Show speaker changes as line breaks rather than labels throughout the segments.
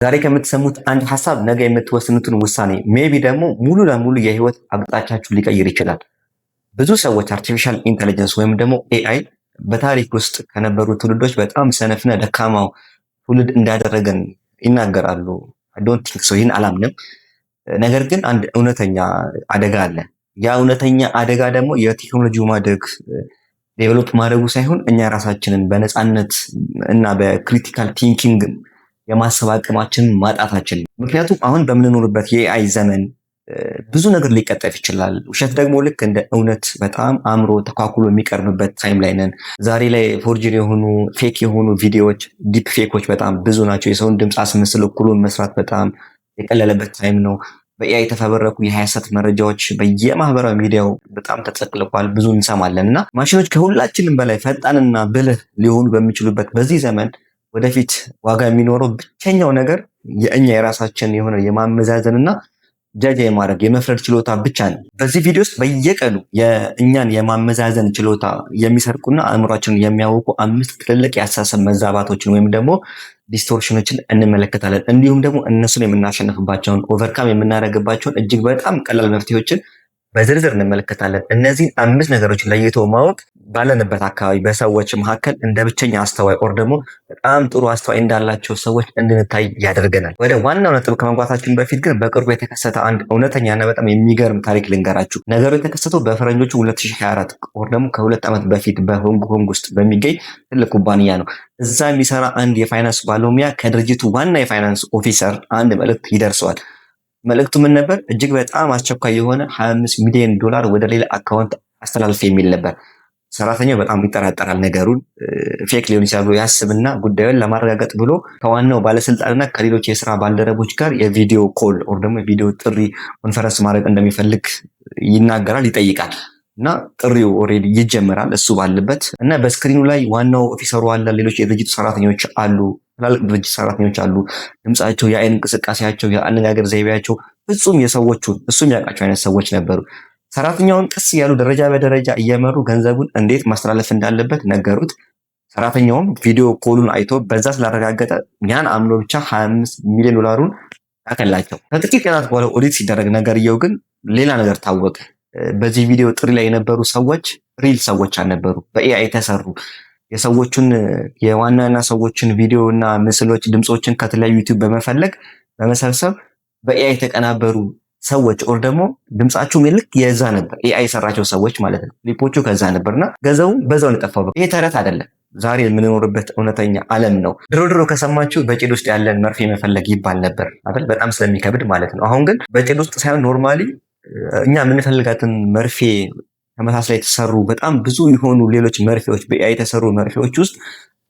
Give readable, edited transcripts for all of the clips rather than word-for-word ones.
ዛሬ ከምትሰሙት አንድ ሀሳብ ነገ የምትወስኑትን ውሳኔ ሜቢ ደግሞ ሙሉ ለሙሉ የህይወት አቅጣጫችሁን ሊቀይር ይችላል። ብዙ ሰዎች አርቲፊሻል ኢንተለጀንስ ወይም ደግሞ ኤአይ በታሪክ ውስጥ ከነበሩ ትውልዶች በጣም ሰነፍና ደካማው ትውልድ እንዳደረገን ይናገራሉ። ዶንት ቲንክ ሶ፣ ይህን አላምንም። ነገር ግን አንድ እውነተኛ አደጋ አለ። ያ እውነተኛ አደጋ ደግሞ የቴክኖሎጂው ማደግ ዴቨሎፕ ማድረጉ ሳይሆን እኛ ራሳችንን በነፃነት እና በክሪቲካል ቲንኪንግ የማሰብ አቅማችንን ማጣታችን። ምክንያቱም አሁን በምንኖርበት የኤአይ ዘመን ብዙ ነገር ሊቀጠፍ ይችላል። ውሸት ደግሞ ልክ እንደ እውነት በጣም አምሮ ተኳኩሎ የሚቀርብበት ታይም ላይ ነን። ዛሬ ላይ ፎርጅን የሆኑ ፌክ የሆኑ ቪዲዮዎች፣ ዲፕ ፌኮች በጣም ብዙ ናቸው። የሰውን ድምፅ አስመስል እኩሉን መስራት በጣም የቀለለበት ታይም ነው። በኤአይ የተፈበረኩ የሐሰት መረጃዎች በየማህበራዊ ሚዲያው በጣም ተጠቅልቋል። ብዙ እንሰማለን እና ማሽኖች ከሁላችንም በላይ ፈጣንና ብልህ ሊሆኑ በሚችሉበት በዚህ ዘመን ወደፊት ዋጋ የሚኖረው ብቸኛው ነገር የእኛ የራሳችን የሆነ የማመዛዘንና ጃጃ የማድረግ የመፍረድ ችሎታ ብቻ ነው። በዚህ ቪዲዮ ውስጥ በየቀኑ የእኛን የማመዛዘን ችሎታ የሚሰርቁና አእምሯችንን የሚያውቁ 5 ትልልቅ የአስተሳሰብ መዛባቶችን ወይም ደግሞ ዲስቶርሽኖችን እንመለከታለን። እንዲሁም ደግሞ እነሱን የምናሸንፍባቸውን ኦቨርካም የምናደርግባቸውን እጅግ በጣም ቀላል መፍትሄዎችን በዝርዝር እንመለከታለን። እነዚህን 5 ነገሮችን ለይቶ ማወቅ ባለንበት አካባቢ በሰዎች መካከል እንደ ብቸኛ አስተዋይ ኦር ደግሞ በጣም ጥሩ አስተዋይ እንዳላቸው ሰዎች እንድንታይ ያደርገናል። ወደ ዋናው ነጥብ ከመግባታችን በፊት ግን በቅርቡ የተከሰተ አንድ እውነተኛና በጣም የሚገርም ታሪክ ልንገራችሁ። ነገሩ የተከሰተው በፈረንጆቹ 2024 ኦር ደግሞ ከ2 ዓመት በፊት በሆንግ ኮንግ ውስጥ በሚገኝ ትልቅ ኩባንያ ነው። እዛ የሚሰራ አንድ የፋይናንስ ባለሙያ ከድርጅቱ ዋና የፋይናንስ ኦፊሰር አንድ መልእክት ይደርሰዋል። መልእክቱ ምን ነበር? እጅግ በጣም አስቸኳይ የሆነ $25 ሚሊዮን ወደ ሌላ አካውንት አስተላልፍ የሚል ነበር። ሰራተኛው በጣም ይጠራጠራል። ነገሩን ፌክ ሊሆን ይችላል ብሎ ያስብና ጉዳዩን ለማረጋገጥ ብሎ ከዋናው ባለስልጣንና ከሌሎች የስራ ባልደረቦች ጋር የቪዲዮ ኮል ኦር ደግሞ የቪዲዮ ጥሪ ኮንፈረንስ ማድረግ እንደሚፈልግ ይናገራል፣ ይጠይቃል። እና ጥሪው ኦልሬዲ ይጀምራል እሱ ባለበት እና በስክሪኑ ላይ ዋናው ኦፊሰሩ አለ፣ ሌሎች የድርጅቱ ሰራተኞች አሉ፣ ትላልቅ ድርጅት ሰራተኞች አሉ። ድምጻቸው፣ የአይን እንቅስቃሴያቸው፣ የአነጋገር ዘይቤያቸው ፍጹም የሰዎቹን እሱ የሚያውቃቸው አይነት ሰዎች ነበሩ። ሰራተኛውን ቀስ ያሉ ደረጃ በደረጃ እየመሩ ገንዘቡን እንዴት ማስተላለፍ እንዳለበት ነገሩት። ሰራተኛውም ቪዲዮ ኮሉን አይቶ በዛ ስላረጋገጠ ያን አምኖ ብቻ $25 ሚሊዮን ያከላቸው። ከጥቂት ቀናት በኋላ ኦዲት ሲደረግ ነገርየው ግን ሌላ ነገር ታወቀ። በዚህ ቪዲዮ ጥሪ ላይ የነበሩ ሰዎች ሪል ሰዎች አልነበሩ፣ በኤአይ የተሰሩ የሰዎቹን የዋናና ሰዎችን ቪዲዮ እና ምስሎች፣ ድምጾችን ከተለያዩ ዩቲዩብ በመፈለግ በመሰብሰብ በኤአይ የተቀናበሩ ሰዎች ኦር ደግሞ ድምጻቸው ልክ የዛ ነበር፣ ኤአይ የሰራቸው ሰዎች ማለት ነው። ክሊፖቹ ከዛ ነበርና ገንዘቡ በዛው የጠፋው። ይሄ ተረት አይደለም፣ ዛሬ የምንኖርበት እውነተኛ ዓለም ነው። ድሮ ከሰማችሁ በጭድ ውስጥ ያለን መርፌ መፈለግ ይባል ነበር አይደል? በጣም ስለሚከብድ ማለት ነው። አሁን ግን በጭድ ውስጥ ሳይሆን ኖርማሊ እኛ የምንፈልጋትን መርፌ ተመሳሳይ የተሰሩ በጣም ብዙ የሆኑ ሌሎች መርፌዎች በኤአይ የተሰሩ መርፌዎች ውስጥ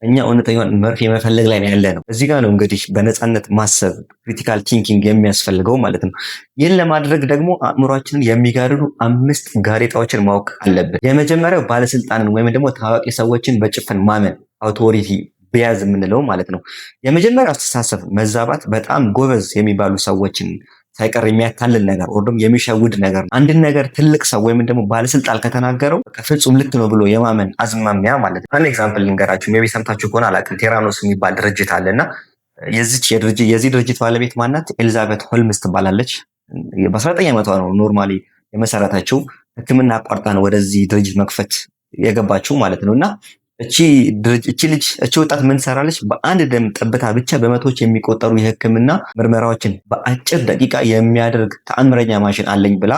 እኛ እውነተኛውን መርፌ መፈለግ ላይ ያለ ነው። እዚህ ጋር ነው እንግዲህ በነፃነት ማሰብ ክሪቲካል ቲንኪንግ የሚያስፈልገው ማለት ነው። ይህን ለማድረግ ደግሞ አእምሯችንን የሚጋርዱ 5 ጋሬጣዎችን ማወቅ አለብን። የመጀመሪያው ባለስልጣንን ወይም ደግሞ ታዋቂ ሰዎችን በጭፍን ማመን፣ አውቶሪቲ በያዝ የምንለው ማለት ነው። የመጀመሪያው አስተሳሰብ መዛባት በጣም ጎበዝ የሚባሉ ሰዎችን ሳይቀር የሚያታልል ነገር ወይም ደግሞ የሚሸውድ ነገር። አንድን ነገር ትልቅ ሰው ወይም ደግሞ ባለስልጣን ከተናገረው ፍጹም ልክ ነው ብሎ የማመን አዝማሚያ ማለት ነው። አንድ ኤግዛምፕል ልንገራችሁ። ሜቢ ሰምታችሁ ከሆነ አላውቅም። ቴራኖስ የሚባል ድርጅት አለና የዚህ ድርጅት ባለቤት ማናት? ኤሊዛቤት ሆልምስ ትባላለች። በ19 ዓመቷ ነው ኖርማሊ የመሰረተችው። ሕክምና አቋርጣ ነው ወደዚህ ድርጅት መክፈት የገባችው ማለት ነው። እና እቺ ወጣት ምን ሰራለች? በአንድ ደም ጠብታ ብቻ በመቶዎች የሚቆጠሩ የህክምና ምርመራዎችን በአጭር ደቂቃ የሚያደርግ ተአምረኛ ማሽን አለኝ ብላ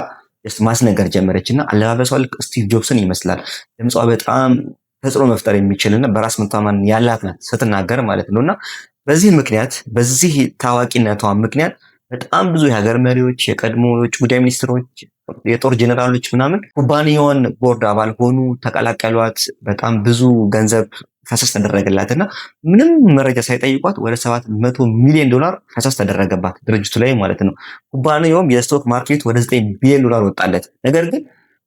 ማስነገር ጀመረችና አለባበሷ ልክ ስቲቭ ጆብስን ይመስላል። ድምጿ በጣም ተጽዕኖ መፍጠር የሚችልና በራስ መተማመን ያላት ናት ስትናገር ማለት ነውና በዚህ ታዋቂነቷ ምክንያት በጣም ብዙ የሀገር መሪዎች፣ የቀድሞ የውጭ ጉዳይ ሚኒስትሮች፣ የጦር ጀነራሎች ምናምን ኩባንያውን ቦርድ አባል ሆኑ፣ ተቀላቀሏት። በጣም ብዙ ገንዘብ ፈሰስ ተደረገላትና ምንም መረጃ ሳይጠይቋት ወደ $700 ሚሊዮን ፈሰስ ተደረገባት ድርጅቱ ላይ ማለት ነው። ኩባንያውም የስቶክ ማርኬት ወደ $9 ቢሊዮን ወጣለት። ነገር ግን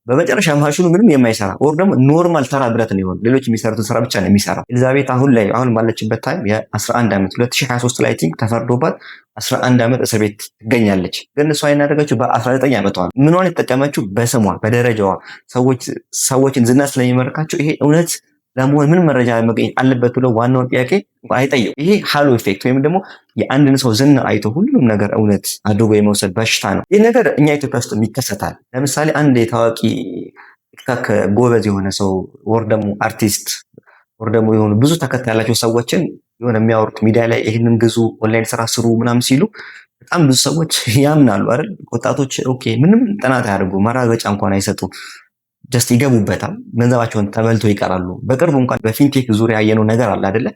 በመጨረሻ ማሽኑ ምንም የማይሰራ ኦር ደግሞ ኖርማል ተራ ብረት ነው ይሆን ሌሎች የሚሰሩትን ስራ ብቻ ነው የሚሰራ። ኤሊዛቤት አሁን ባለችበት ታይም የ11 ዓመት 2023 ላይ ቲንክ ተፈርዶባት 11 ዓመት እስር ቤት ትገኛለች። ግን እሷ ያናደረገችው በ19 ዓመቷ ነው። ምኗን የተጠቀመችው? በስሟ በደረጃዋ ሰዎችን ዝና ስለሚመርካቸው ይሄ እውነት ለመሆን ምን መረጃ መገኘት አለበት ብሎ ዋናውን ጥያቄ አይጠይቁ። ይሄ ሃሎ ኢፌክት ወይም ደግሞ የአንድን ሰው ዝና አይቶ ሁሉም ነገር እውነት አድርጎ የመውሰድ በሽታ ነው። ይህ ነገር እኛ ኢትዮጵያ ውስጥ ይከሰታል። ለምሳሌ አንድ የታዋቂ ቲክታክ ጎበዝ የሆነ ሰው ወር ደግሞ አርቲስት ወር ደግሞ የሆኑ ብዙ ተከታይ ያላቸው ሰዎችን የሆነ የሚያወሩት ሚዲያ ላይ ይህንን ግዙ፣ ኦንላይን ስራ ስሩ ምናምን ሲሉ በጣም ብዙ ሰዎች ያምናሉ አይደል? ወጣቶች ኦኬ ምንም ጥናት አያደርጉ ማረጋገጫ እንኳን አይሰጡ ጀስት ይገቡበታል። ገንዘባቸውን ተበልቶ ይቀራሉ። በቅርቡ እንኳን በፊንቴክ ዙሪያ ያየነው ነገር አለ አይደለ?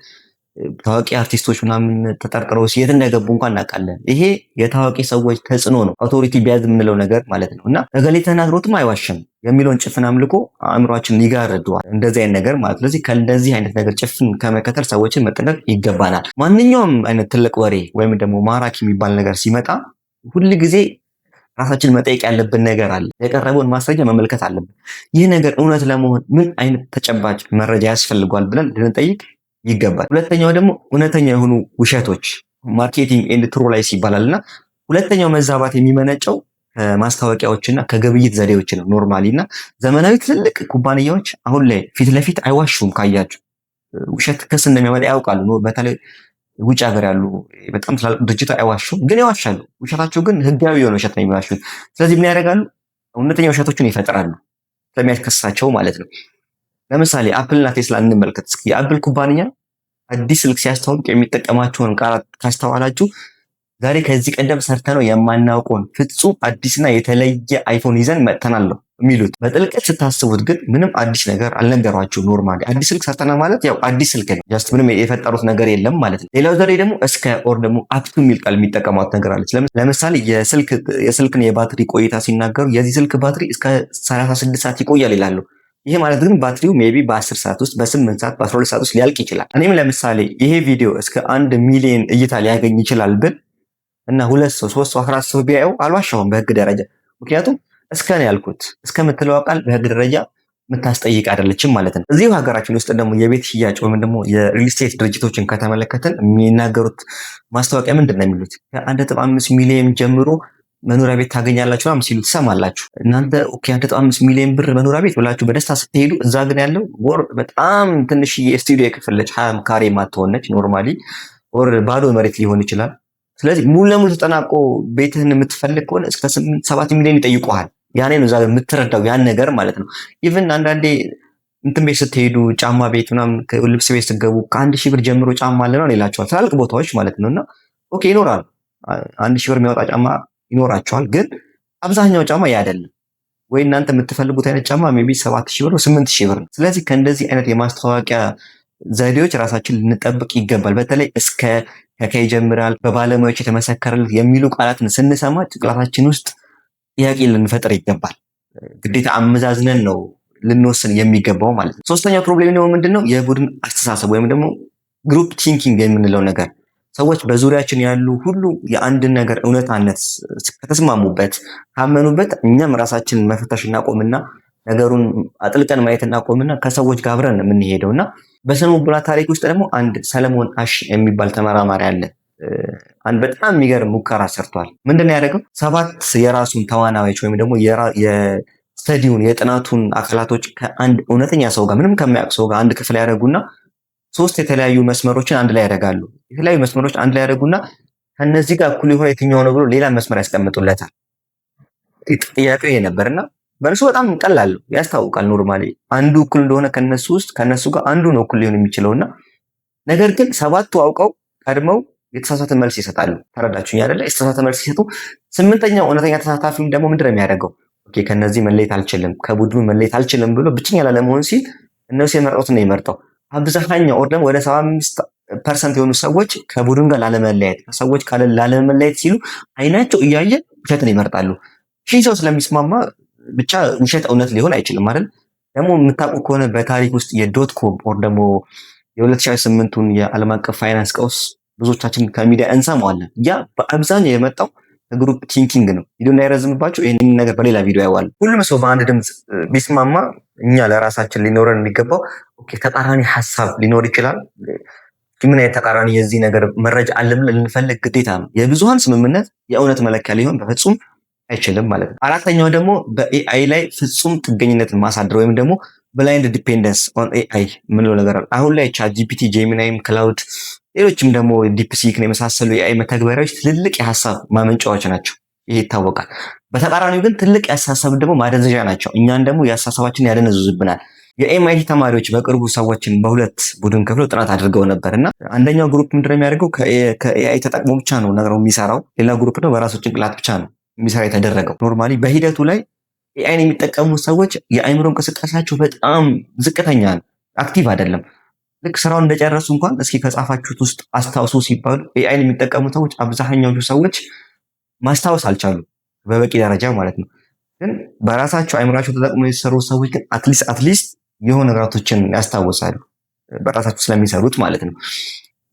ታዋቂ አርቲስቶች ምናምን ተጠርጥረው የት እንደገቡ እንኳን እናውቃለን። ይሄ የታዋቂ ሰዎች ተጽዕኖ ነው። አውቶሪቲ ቢያዝ የምንለው ነገር ማለት ነው። እና እገሌ ተናግሮትም አይዋሽም የሚለውን ጭፍን አምልኮ አእምሯችንን ይጋርደዋል። እንደዚህ አይነት ነገር ማለት። ስለዚህ ከእንደዚህ አይነት ነገር ጭፍን ከመከተል ሰዎችን መጠንቀቅ ይገባናል። ማንኛውም አይነት ትልቅ ወሬ ወይም ደግሞ ማራኪ የሚባል ነገር ሲመጣ ሁል ጊዜ ራሳችን መጠየቅ ያለብን ነገር አለ። የቀረበውን ማስረጃ መመልከት አለብን። ይህ ነገር እውነት ለመሆን ምን አይነት ተጨባጭ መረጃ ያስፈልጓል ብለን ልንጠይቅ ይገባል። ሁለተኛው ደግሞ እውነተኛ የሆኑ ውሸቶች ማርኬቲንግ ኤንድ ትሩ ላይስ ይባላል እና ሁለተኛው መዛባት የሚመነጨው ከማስታወቂያዎችና ከግብይት ዘዴዎች ነው። ኖርማሊ እና ዘመናዊ ትልልቅ ኩባንያዎች አሁን ላይ ፊት ለፊት አይዋሹም። ካያችሁ ውሸት ክስ እንደሚያመጣ ያውቃሉ። በተለይ ውጭ ሀገር ያሉ በጣም ትላልቅ ድርጅቶች አይዋሹም፣ ግን ያዋሻሉ። ውሸታቸው ግን ህጋዊ የሆነ ውሸት ነው የሚዋሹት። ስለዚህ ምን ያደርጋሉ? እውነተኛ ውሸቶችን ይፈጥራሉ ስለሚያስከስሳቸው ማለት ነው። ለምሳሌ አፕል እና ቴስላ እንመልከት እስኪ። የአፕል ኩባንያ አዲስ ስልክ ሲያስተዋውቅ የሚጠቀማቸውን ቃላት ካስተዋላችሁ ዛሬ ከዚህ ቀደም ሰርተነው የማናውቀውን ፍጹም አዲስና የተለየ አይፎን ይዘን መጥተናል ነው የሚሉት። በጥልቀት ስታስቡት ግን ምንም አዲስ ነገር አልነገሯችሁ። ኖርማሊ አዲስ ስልክ ሰርተና ማለት ያው አዲስ ስልክ ነው። ጀስት ምንም የፈጠሩት ነገር የለም ማለት ነው። ሌላው ዛሬ ደግሞ እስከ ኦር ደግሞ አፕቱ የሚል ቃል የሚጠቀሟት ነገር አለች። ለምሳሌ የስልክን የባትሪ ቆይታ ሲናገሩ የዚህ ስልክ ባትሪ እስከ 36 ሰዓት ይቆያል ይላሉ። ይሄ ማለት ግን ባትሪው ሜቢ በ10 ሰዓት ውስጥ በ8 ሰዓት በ12 ሰዓት ውስጥ ሊያልቅ ይችላል። እኔም ለምሳሌ ይሄ ቪዲዮ እስከ 1 ሚሊዮን እይታ ሊያገኝ ይችላል ብል እና 2 ሰው 3 ሰው 4 ሰው ቢያየው አልዋሻውም በህግ ደረጃ። ምክንያቱም እስከ ነው ያልኩት። እስከምትለው ቃል በህግ ደረጃ የምታስጠይቅ አይደለችም ማለት ነው። እዚሁ ሀገራችን ውስጥ ደግሞ የቤት ሽያጭ ወይም ደግሞ የሪል ስቴት ድርጅቶችን ከተመለከትን የሚናገሩት ማስታወቂያ ምንድን ነው የሚሉት? ከ1.5 ሚሊዮን ጀምሮ መኖሪያ ቤት ታገኛላችሁ ምናምን ሲሉ ትሰማላችሁ። እናንተ ኦኬ 1.5 ሚሊዮን ብር መኖሪያ ቤት ብላችሁ በደስታ ስትሄዱ እዛ ግን ያለው ወር በጣም ትንሽ የስቱዲዮ የክፍለች 20 ካሬ ማትሆነች ኖርማሊ ወር ባዶ መሬት ሊሆን ይችላል። ስለዚህ ሙሉ ለሙሉ ተጠናቆ ቤትህን የምትፈልግ ከሆነ እስከ 7 ሚሊዮን ይጠይቁሃል። ያኔ ነው እዛ የምትረዳው ያን ነገር ማለት ነው። ኢቭን አንዳንዴ እንትን ቤት ስትሄዱ ጫማ ቤት ምናምን ልብስ ቤት ስትገቡ ከ1000 ብር ጀምሮ ጫማ አለ ነው ይላቸዋል። ትላልቅ ቦታዎች ማለት ነው። እና ኦኬ ይኖራል 1000 ብር የሚያወጣ ጫማ ይኖራቸዋል። ግን አብዛኛው ጫማ ያ አይደለም። ወይ እናንተ የምትፈልጉት አይነት ጫማ ሜቢ 7000 ብር 8000 ብር ነው። ስለዚህ ከእንደዚህ አይነት የማስታወቂያ ዘዴዎች ራሳችን ልንጠብቅ ይገባል። በተለይ እስከ ከከይ ይጀምራል በባለሙያዎች የተመሰከረለት የሚሉ ቃላትን ስንሰማ ጭንቅላታችን ውስጥ ጥያቄ ልንፈጥር ይገባል። ግዴታ አመዛዝነን ነው ልንወስን የሚገባው ማለት ነው። ሶስተኛው ፕሮብሌም ደግሞ ምንድነው? የቡድን አስተሳሰብ ወይም ደግሞ ግሩፕ ቲንኪንግ የምንለው ነገር። ሰዎች በዙሪያችን ያሉ ሁሉ የአንድን ነገር እውነታነት ከተስማሙበት ካመኑበት እኛም ራሳችንን መፈተሽ እናቆምና ነገሩን አጥልቀን ማየት እናቆምና ከሰዎች ጋር አብረን የምንሄደው እና በስነ ልቦና ታሪክ ውስጥ ደግሞ አንድ ሰለሞን አሽ የሚባል ተመራማሪ አለ። አንድ በጣም የሚገርም ሙከራ ሰርቷል። ምንድነው ያደረገው? 7 የራሱን ተዋናዮች ወይም ደግሞ የስተዲውን የጥናቱን አካላቶች ከአንድ እውነተኛ ሰው ጋር ምንም ከማያውቅ ሰው ጋር አንድ ክፍል ያደርጉና 3 የተለያዩ መስመሮችን አንድ ላይ ያደርጋሉ። የተለያዩ መስመሮች አንድ ላይ ያደርጉና ከነዚህ ጋር እኩል የሆነ የትኛው ነው ብሎ ሌላ መስመር ያስቀምጡለታል። ጥያቄው ይሄ ነበርና በእርሱ በጣም ቀላል ያስታውቃል። ኖርማሊ አንዱ እኩል እንደሆነ ከነሱ ጋር አንዱ ነው እኩል ሊሆን የሚችለውና ነገር ግን 7ቱ አውቀው ቀድመው የተሳሳተ መልስ ይሰጣሉ። ተረዳችሁኝ አይደለ? የተሳሳተ መልስ ሲሰጡ 8ኛው እውነተኛ ተሳታፊም ደግሞ ምንድነው የሚያደርገው? ኦኬ ከነዚህ መለየት አልችልም፣ ከቡድኑ መለየት አልችልም ብሎ ብቸኛ ላለመሆን ሲል እነሱ የመረጡት ነው የመርጠው። አብዛኛው ኦር ደግሞ ወደ 75% የሆኑ ሰዎች ከቡድን ጋር ላለመለያየት ከሰዎች ላለመለያየት ሲሉ አይናቸው እያየ ውሸትን ይመርጣሉ። ሺህ ሰው ስለሚስማማ ብቻ ውሸት እውነት ሊሆን አይችልም አይደል? ደግሞ የምታውቁ ከሆነ በታሪክ ውስጥ የዶት ኮም ኦር ደግሞ የ2008ቱን የዓለም አቀፍ ፋይናንስ ቀውስ ብዙዎቻችን ከሚዲያ እንሰማዋለን። ያ በአብዛኛው የመጣው ግሩፕ ቲንኪንግ ነው። ቪዲዮ እንዳይረዝምባችሁ ይህንን ነገር በሌላ ቪዲዮ ያዋል። ሁሉም ሰው በአንድ ድምፅ ቢስማማ እኛ ለራሳችን ሊኖረን የሚገባው ኦኬ ተቃራኒ ሀሳብ ሊኖር ይችላል። ምን አይነት ተቃራኒ የዚህ ነገር መረጃ አለ ብለን ልንፈልግ ግዴታ ነው። የብዙሃን ስምምነት የእውነት መለኪያ ሊሆን በፍጹም አይችልም ማለት ነው። አራተኛው ደግሞ በኤአይ ላይ ፍጹም ጥገኝነትን ማሳደር ወይም ደግሞ ብላይንድ ዲፔንደንስ ኦን ኤአይ የምንለው ነገር አለ። አሁን ላይ ቻት ጂፒቲ፣ ጄሚናይም፣ ክላውድ ሌሎችም ደግሞ ዲፕሲክን የመሳሰሉ የኤአይ መተግበሪያዎች ትልልቅ የሀሳብ ማመንጫዎች ናቸው። ይሄ ይታወቃል። በተቃራኒው ግን ትልቅ የአስተሳሰብ ደግሞ ማደንዘዣ ናቸው። እኛን ደግሞ የአስተሳሰባችን ያደነዝዙብናል። የኤምአይቲ ተማሪዎች በቅርቡ ሰዎችን በሁለት ቡድን ከፍለው ጥናት አድርገው ነበር እና አንደኛው ግሩፕ ምንድነው የሚያደርገው ከኤአይ ተጠቅሞ ብቻ ነው ነገሩ የሚሰራው። ሌላ ግሩፕ ነው በራሱ ጭንቅላት ብቻ ነው የሚሰራ የተደረገው። ኖርማሊ በሂደቱ ላይ ኤአይን የሚጠቀሙ ሰዎች የአእምሮ እንቅስቃሴያቸው በጣም ዝቅተኛ ነው፣ አክቲቭ አይደለም። ልክ ስራውን እንደጨረሱ እንኳን እስኪ ከጻፋችሁት ውስጥ አስታውሱ ሲባሉ ኤአይን የሚጠቀሙ ሰዎች አብዛኛዎቹ ሰዎች ማስታወስ አልቻሉም፣ በበቂ ደረጃ ማለት ነው። ግን በራሳቸው አእምሯቸው ተጠቅሞ የተሰሩ ሰዎች ግን አትሊስት የሆነ ነገራቶችን ያስታውሳሉ፣ በራሳቸው ስለሚሰሩት ማለት ነው።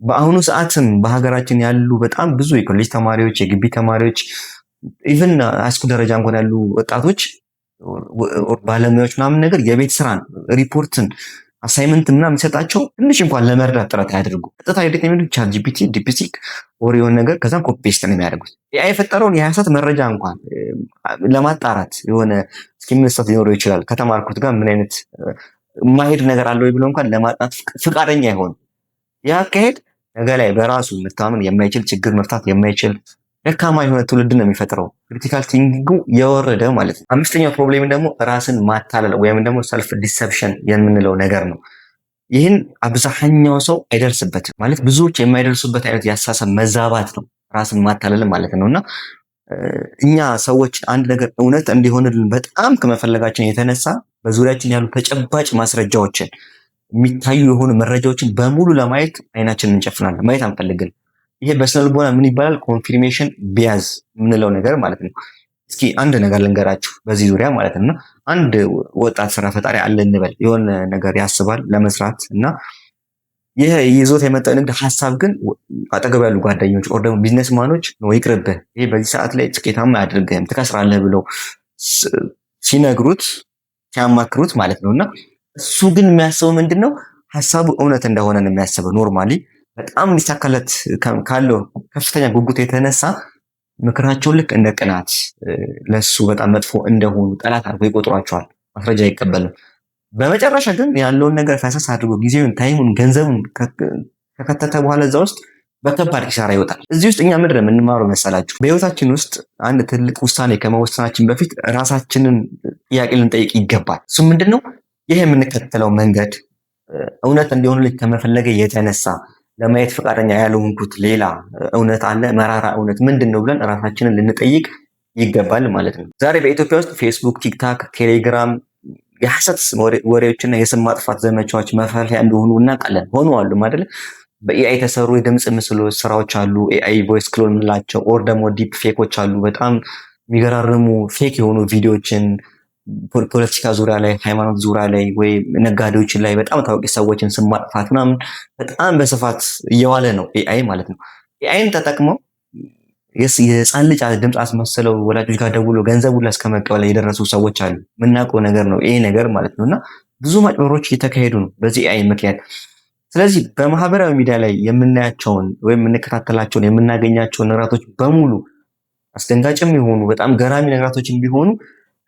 በአሁኑ ሰዓትም በሀገራችን ያሉ በጣም ብዙ የኮሌጅ ተማሪዎች፣ የግቢ ተማሪዎች፣ ኢቭን ሃይስኩል ደረጃ እንኳን ያሉ ወጣቶች ባለሙያዎች ምናምን ነገር የቤት ስራን፣ ሪፖርትን፣ አሳይመንት ምናምን የሚሰጣቸው ትንሽ እንኳን ለመረዳት ጥረት አያደርጉ። ቀጥታ ሄደት የሚሉት ቻት ጂፒቲ፣ ዲፕሲክ ኦር የሆነ ነገር ከዛም ኮፒ ፔስት ነው የሚያደርጉት። ኤአይ የፈጠረውን የሐሰት መረጃ እንኳን ለማጣራት የሆነ እስኪምንስታት ሊኖረው ይችላል። ከተማርኩት ጋር ምን አይነት ማሄድ ነገር አለው ብሎ እንኳን ለማጥናት ፍቃደኛ አይሆን። ያ አካሄድ ነገ ላይ በራሱ መታመን የማይችል ችግር መፍታት የማይችል ደካማ የሆነ ትውልድ ነው የሚፈጥረው። ክሪቲካል ቲንኪንጉ የወረደ ማለት ነው። አምስተኛው ፕሮብሌም ደግሞ ራስን ማታለል ወይም ደግሞ ሰልፍ ዲሰፕሽን የምንለው ነገር ነው። ይህን አብዛኛው ሰው አይደርስበትም ማለት ብዙዎች የማይደርሱበት አይነት የአስተሳሰብ መዛባት ነው ራስን ማታለል ማለት ነው። እና እኛ ሰዎች አንድ ነገር እውነት እንዲሆንልን በጣም ከመፈለጋችን የተነሳ በዙሪያችን ያሉ ተጨባጭ ማስረጃዎችን የሚታዩ የሆኑ መረጃዎችን በሙሉ ለማየት አይናችንን እንጨፍናለን፣ ማየት አንፈልግም። ይሄ በስነ ልቦና ምን ይባላል? ኮንፊርሜሽን ቢያዝ የምንለው ነገር ማለት ነው። እስኪ አንድ ነገር ልንገራችሁ በዚህ ዙሪያ ማለት ነው። አንድ ወጣት ስራ ፈጣሪ አለ እንበል፣ የሆነ ነገር ያስባል ለመስራት እና ይህ ይዞት የመጣው ንግድ ሀሳብ ግን አጠገብ ያሉ ጓደኞች ኦር ደግሞ ቢዝነስማኖች ነው ይቅርብህ፣ ይሄ በዚህ ሰዓት ላይ ስኬታማ አያደርግህም፣ ትከስራለህ ብለው ሲነግሩት ሲያማክሩት ማለት ነው። እና እሱ ግን የሚያስበው ምንድን ነው? ሀሳቡ እውነት እንደሆነ ነው የሚያስበው። ኖርማሊ በጣም እንዲሳካለት ካለው ከፍተኛ ጉጉት የተነሳ ምክራቸውን ልክ እንደ ቅናት ለሱ በጣም መጥፎ እንደሆኑ ጠላት አድርጎ ይቆጥሯቸዋል። ማስረጃ አይቀበልም። በመጨረሻ ግን ያለውን ነገር ፈሰስ አድርጎ ጊዜውን፣ ታይሙን፣ ገንዘቡን ከከተተ በኋላ እዛ ውስጥ በከባድ ኪሳራ ይወጣል። እዚህ ውስጥ እኛ ምንድን ነው የምንማረው መሰላችሁ? በህይወታችን ውስጥ አንድ ትልቅ ውሳኔ ከመወሰናችን በፊት ራሳችንን ጥያቄ ልንጠይቅ ይገባል። እሱ ምንድን ነው? ይህ የምንከተለው መንገድ እውነት እንዲሆንልኝ ከመፈለገ የተነሳ ለማየት ፈቃደኛ ያልሆንኩት ሌላ እውነት አለ? መራራ እውነት ምንድን ነው ብለን ራሳችንን ልንጠይቅ ይገባል ማለት ነው። ዛሬ በኢትዮጵያ ውስጥ ፌስቡክ፣ ቲክታክ፣ ቴሌግራም የሐሰት ወሬዎችና የስም ማጥፋት ዘመቻዎች መፈሪያ እንደሆኑ እናውቃለን። ሆኖ አሉ አይደል? በኤአይ የተሰሩ የድምፅ ምስል ስራዎች አሉ። ኤአይ ቮይስ ክሎን የምንላቸው ኦር ደግሞ ዲፕ ፌኮች አሉ። በጣም የሚገራርሙ ፌክ የሆኑ ቪዲዮዎችን ፖለቲካ ዙሪያ ላይ፣ ሃይማኖት ዙሪያ ላይ ወይ ነጋዴዎችን ላይ በጣም ታዋቂ ሰዎችን ስም ማጥፋት ምናምን በጣም በስፋት እየዋለ ነው ኤአይ ማለት ነው። ኤአይን ተጠቅመው የህፃን ልጅ ድምፅ አስመስለው ወላጆች ጋር ደውሎ ገንዘቡን እስከመቀበል የደረሱ ሰዎች አሉ። የምናውቀው ነገር ነው ይሄ ነገር ማለት ነው። እና ብዙ ማጭበሮች እየተካሄዱ ነው በዚህ ኤአይ ምክንያት። ስለዚህ በማህበራዊ ሚዲያ ላይ የምናያቸውን ወይም የምንከታተላቸውን የምናገኛቸውን ነገራቶች በሙሉ አስደንጋጭም የሆኑ በጣም ገራሚ ነገራቶችን ቢሆኑ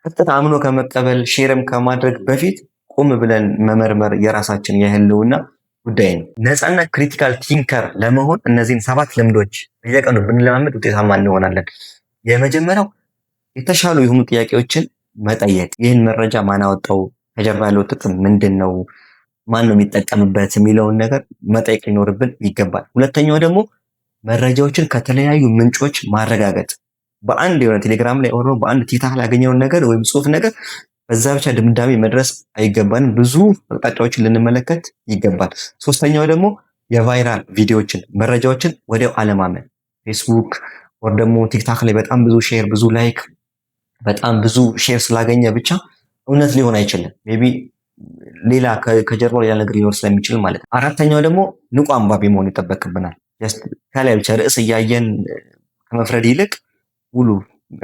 ቀጥታ አምኖ ከመቀበል ሼርም ከማድረግ በፊት ቆም ብለን መመርመር የራሳችን የህልውና ጉዳይ ነው። ነፃና ክሪቲካል ቲንከር ለመሆን እነዚህን 7 ልምዶች በየቀኑ ብንለማመድ ውጤታማ እንሆናለን። የመጀመሪያው የተሻሉ የሆኑ ጥያቄዎችን መጠየቅ። ይህን መረጃ ማን አወጣው? ከጀርባ ያለው ጥቅም ምንድን ነው? ማን ነው የሚጠቀምበት? የሚለውን ነገር መጠየቅ ሊኖርብን ይገባል። ሁለተኛው ደግሞ መረጃዎችን ከተለያዩ ምንጮች ማረጋገጥ። በአንድ የሆነ ቴሌግራም ላይ ሆኖ በአንድ ቲክታክ ላይ ያገኘውን ነገር ወይም ጽሁፍ ነገር በዛ ብቻ ድምዳሜ መድረስ አይገባንም። ብዙ አቅጣጫዎችን ልንመለከት ይገባል። ሶስተኛው ደግሞ የቫይራል ቪዲዮዎችን፣ መረጃዎችን ወዲያው አለማመን። ፌስቡክ ወር ደግሞ ቲክታክ ላይ በጣም ብዙ ሼር፣ ብዙ ላይክ፣ በጣም ብዙ ሼር ስላገኘ ብቻ እውነት ሊሆን አይችልም። ሜይ ቢ ሌላ ከጀርባው ሌላ ነገር ሊኖር ስለሚችል ማለት ነው። አራተኛው ደግሞ ንቁ አንባቢ መሆን ይጠበቅብናል። ከላይ ብቻ ርዕስ እያየን ከመፍረድ ይልቅ ሙሉ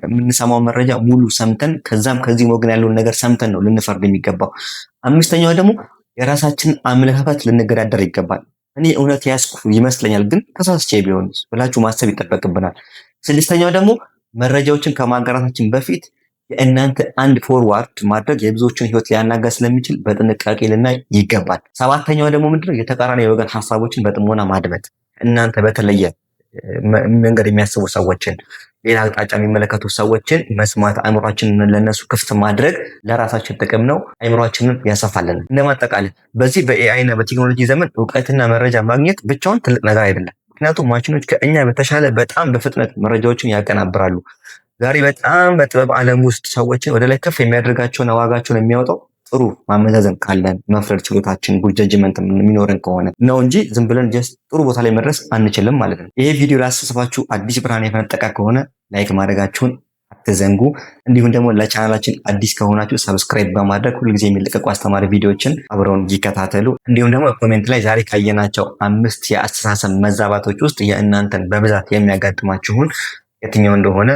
የምንሰማው መረጃ ሙሉ ሰምተን ከዛም ከዚህ ወገን ያለውን ነገር ሰምተን ነው ልንፈርድ የሚገባው። አምስተኛው ደግሞ የራሳችንን አመለካከት ልንገዳደር ይገባል። እኔ እውነት ያስኩ ይመስለኛል ግን ተሳስቼ ቢሆንስ ብላችሁ ማሰብ ይጠበቅብናል። ስድስተኛው ደግሞ መረጃዎችን ከማጋራታችን በፊት የእናንተ አንድ ፎርዋርድ ማድረግ የብዙዎችን ህይወት ሊያናጋ ስለሚችል በጥንቃቄ ልናይ ይገባል። ሰባተኛው ደግሞ ምንድነው? የተቃራኒ የወገን ሀሳቦችን በጥሞና ማድመጥ። እናንተ በተለየ መንገድ የሚያስቡ ሰዎችን፣ ሌላ አቅጣጫ የሚመለከቱ ሰዎችን መስማት፣ አእምሯችንን ለነሱ ክፍት ማድረግ ለራሳችን ጥቅም ነው፣ አእምሯችንን ያሰፋልን። እንደማጠቃለል በዚህ በኤአይ እና በቴክኖሎጂ ዘመን እውቀትና መረጃ ማግኘት ብቻውን ትልቅ ነገር አይደለም። ምክንያቱም ማሽኖች ከእኛ በተሻለ በጣም በፍጥነት መረጃዎችን ያቀናብራሉ። ዛሬ በጣም በጥበብ ዓለም ውስጥ ሰዎችን ወደ ላይ ከፍ የሚያደርጋቸውን ዋጋቸውን የሚያወጣው ጥሩ ማመዛዘን ካለን፣ መፍረድ ችሎታችን፣ ጉድ ጀጅመንት የሚኖረን ከሆነ ነው እንጂ ዝም ብለን ጀስት ጥሩ ቦታ ላይ መድረስ አንችልም ማለት ነው። ይሄ ቪዲዮ ላሳሰባችሁ አዲስ ብርሃን የፈነጠቀ ከሆነ ላይክ ማድረጋችሁን አትዘንጉ። እንዲሁም ደግሞ ለቻናላችን አዲስ ከሆናችሁ ሰብስክራይብ በማድረግ ሁልጊዜ የሚለቀቁ አስተማሪ ቪዲዮዎችን አብረውን ይከታተሉ። እንዲሁም ደግሞ ኮሜንት ላይ ዛሬ ካየናቸው 5 የአስተሳሰብ መዛባቶች ውስጥ የእናንተን በብዛት የሚያጋጥማችሁን የትኛው እንደሆነ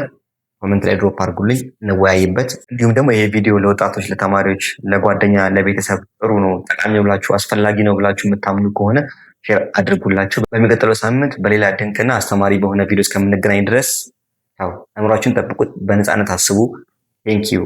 ኮሜንት ላይ ድሮፕ አድርጉልኝ፣ እንወያይበት። እንዲሁም ደግሞ ይሄ ቪዲዮ ለወጣቶች፣ ለተማሪዎች፣ ለጓደኛ፣ ለቤተሰብ ጥሩ ነው፣ ጠቃሚ ነው ብላችሁ አስፈላጊ ነው ብላችሁ የምታምኑ ከሆነ ሼር አድርጉላችሁ። በሚቀጥለው ሳምንት በሌላ ድንቅና አስተማሪ በሆነ ቪዲዮ እስከምንገናኝ ድረስ ያው አእምሯችሁን ጠብቁት፣ በነፃነት አስቡ። ቴንኪዩ